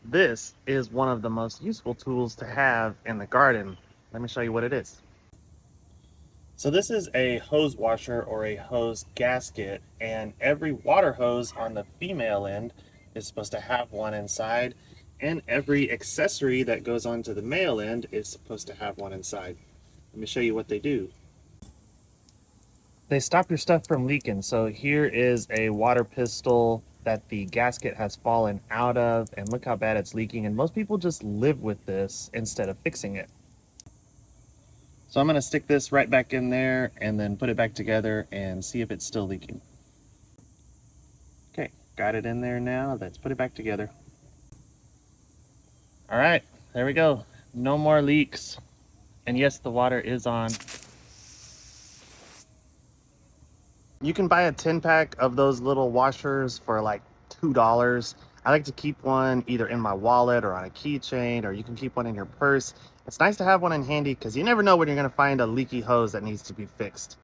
This is one of the most useful tools to have in the garden. Let me show you what it is. So this is a hose washer or a hose gasket, and every water hose on the female end is supposed to have one inside, and every accessory that goes onto the male end is supposed to have one inside. Let me show you what they do. They stop your stuff from leaking. So here is a water pistol that the gasket has fallen out of, and look how bad it's leaking, and most people just live with this instead of fixing it. So I'm going to stick this right back in there and then put it back together and see if it's still leaking. Okay, got it in there now. Let's put it back together. All right, there we go. No more leaks. And yes, the water is on. You can buy a 10-pack of those little washers for like $2. I like to keep one either in my wallet or on a keychain, or you can keep one in your purse. It's nice to have one in handy because you never know when you're going to find a leaky hose that needs to be fixed.